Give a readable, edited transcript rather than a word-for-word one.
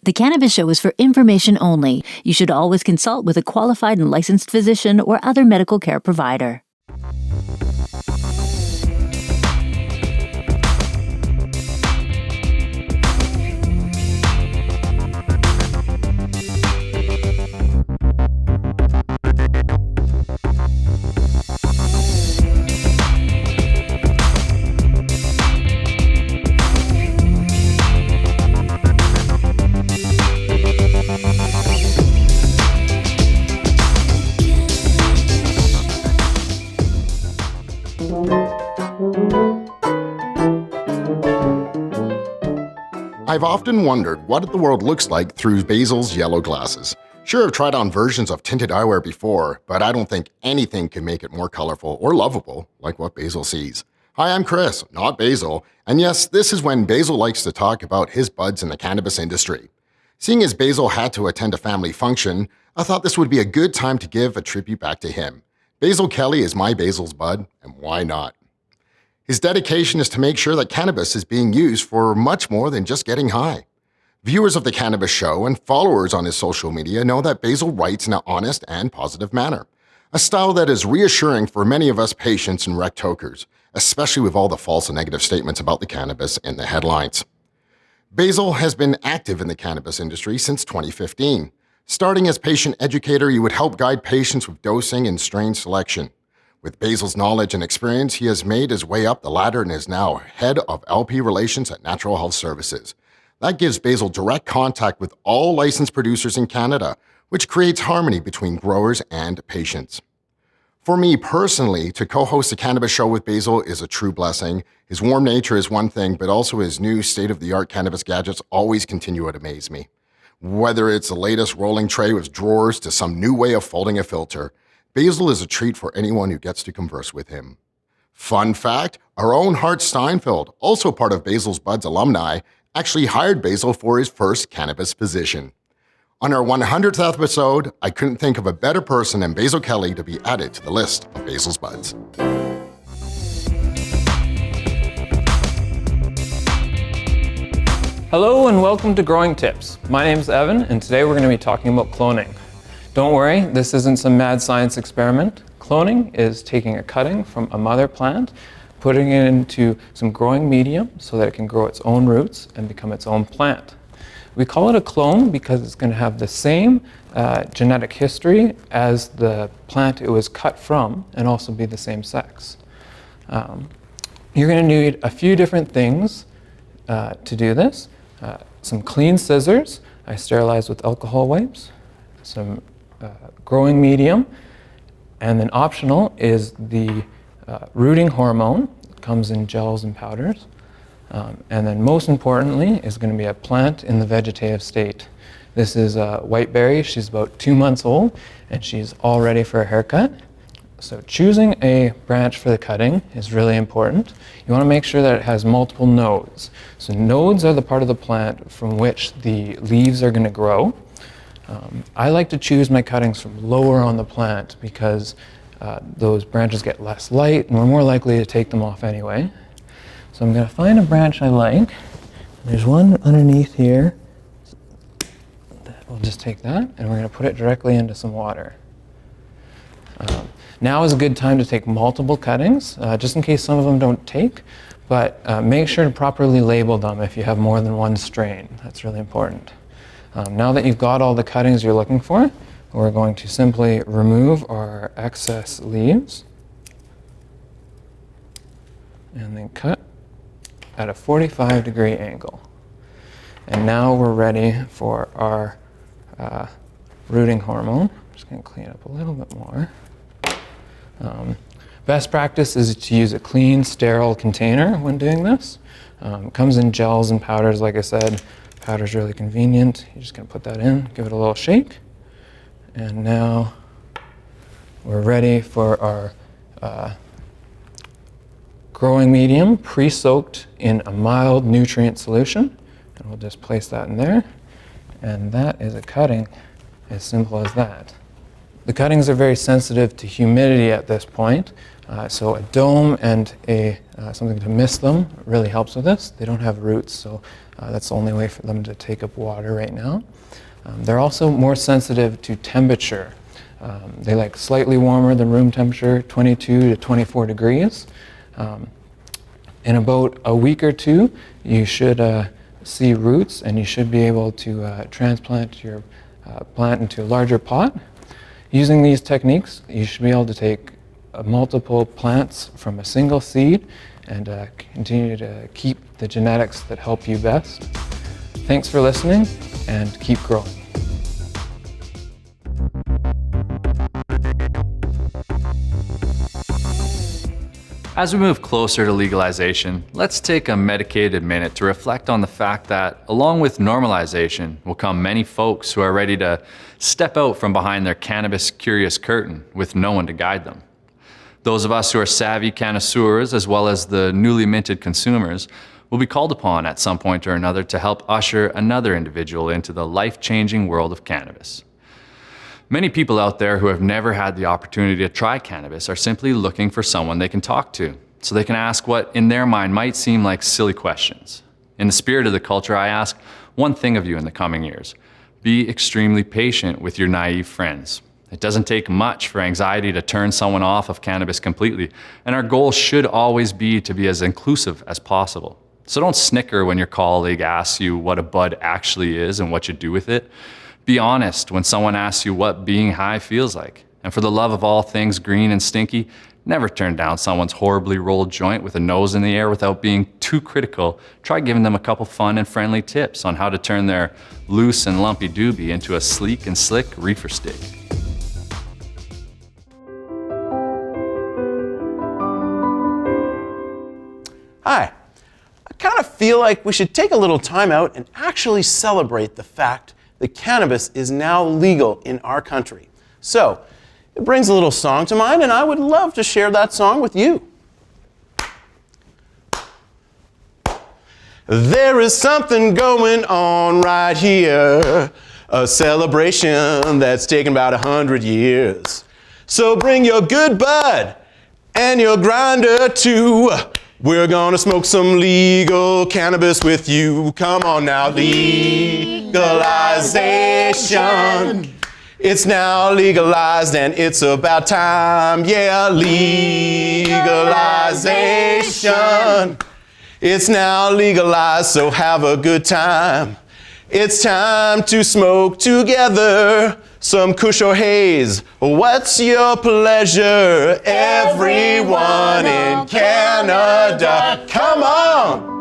The Cannabis Show is for information only. You should always consult with a qualified and licensed physician or other medical care provider. I've often wondered what the world looks like through Basil's yellow glasses. Sure, I've tried on versions of tinted eyewear before, but I don't think anything can make it more colorful or lovable like what Basil sees. Hi, I'm Chris, not Basil, and yes, this is when Basil likes to talk about his buds in the cannabis industry. Seeing as Basil had to attend a family function, I thought this would be a good time to give a tribute back to him. Basil Kelly is my Basil's bud, and why not? His dedication is to make sure that cannabis is being used for much more than just getting high. Viewers of The Cannabis Show and followers on his social media know that Basil writes in an honest and positive manner, a style that is reassuring for many of us patients and rec tokers, especially with all the false and negative statements about the cannabis in the headlines. Basil has been active in the cannabis industry since 2015. Starting as patient educator, he would help guide patients with dosing and strain selection. With Basil's knowledge and experience, he has made his way up the ladder and is now head of LP Relations at Natural Health Services. That gives Basil direct contact with all licensed producers in Canada, which creates harmony between growers and patients. For me personally, to co-host the Cannabis Show with Basil is a true blessing. His warm nature is one thing, but also his new state-of-the-art cannabis gadgets always continue to amaze me. Whether it's the latest rolling tray with drawers to some new way of folding a filter, Basil is a treat for anyone who gets to converse with him. Fun fact, our own Hart Steinfeld, also part of Basil's Buds alumni, actually hired Basil for his first cannabis position. On our 100th episode, I couldn't think of a better person than Basil Kelly to be added to the list of Basil's Buds. Hello and welcome to Growing Tips. My name is Evan and today we're going to be talking about cloning. Don't worry, this isn't some mad science experiment. Cloning is taking a cutting from a mother plant, putting it into some growing medium so that it can grow its own roots and become its own plant. We call it a clone because it's going to have the same genetic history as the plant it was cut from and also be the same sex. You're going to need a few different things to do this. Some clean scissors, I sterilize with alcohol wipes, some growing medium, and then optional is the rooting hormone. It comes in gels and powders. And then most importantly is going to be a plant in the vegetative state. This is Whiteberry. She's about 2 months old and she's all ready for a haircut. So choosing a branch for the cutting is really important. You want to make sure that it has multiple nodes. So nodes are the part of the plant from which the leaves are going to grow. I like to choose my cuttings from lower on the plant because those branches get less light and we're more likely to take them off anyway. So I'm going to find a branch I like. There's one underneath here. We'll just take that and we're going to put it directly into some water. Now is a good time to take multiple cuttings, just in case some of them don't take, but make sure to properly label them if you have more than one strain. That's really important. Now that you've got all the cuttings you're looking for, we're going to simply remove our excess leaves and then cut at a 45-degree angle. And now we're ready for our rooting hormone. I'm just going to clean up a little bit more. Best practice is to use a clean, sterile container when doing this. It comes in gels and powders, like I said. Powder's really convenient. You're just going to put that in, give it a little shake. And now we're ready for our growing medium, pre-soaked in a mild nutrient solution. And we'll just place that in there. And that is a cutting as simple as that. The cuttings are very sensitive to humidity at this point, so a dome and something to mist them really helps with this. They don't have roots, so that's the only way for them to take up water right now. They're also more sensitive to temperature. They like slightly warmer than room temperature, 22 to 24 degrees. In about a week or two, you should see roots, and you should be able to transplant your plant into a larger pot. Using these techniques, you should be able to take multiple plants from a single seed and continue to keep the genetics that help you best. Thanks for listening, and keep growing. As we move closer to legalization, let's take a medicated minute to reflect on the fact that, along with normalization, will come many folks who are ready to step out from behind their cannabis curious curtain with no one to guide them. Those of us who are savvy connoisseurs, as well as the newly minted consumers, will be called upon at some point or another to help usher another individual into the life-changing world of cannabis. Many people out there who have never had the opportunity to try cannabis are simply looking for someone they can talk to, so they can ask what in their mind might seem like silly questions. In the spirit of the culture, I ask one thing of you in the coming years: be extremely patient with your naive friends. It doesn't take much for anxiety to turn someone off of cannabis completely, and our goal should always be to be as inclusive as possible. So don't snicker when your colleague asks you what a bud actually is and what you do with it. Be honest when someone asks you what being high feels like. And for the love of all things green and stinky, never turn down someone's horribly rolled joint with a nose in the air without being too critical. Try giving them a couple fun and friendly tips on how to turn their loose and lumpy doobie into a sleek and slick reefer stick. Hi. I kind of feel like we should take a little time out and actually celebrate the fact that cannabis is now legal in our country. So, it brings a little song to mind, and I would love to share that song with you. There is something going on right here, a celebration that's taken about 100 years. So bring your good bud and your grinder too. We're gonna smoke some legal cannabis with you. Come on now, legalization. It's now legalized and it's about time. Yeah, legalization. It's now legalized, so have a good time. It's time to smoke together some Kush or Haze. What's your pleasure? Everyone in Canada, come on!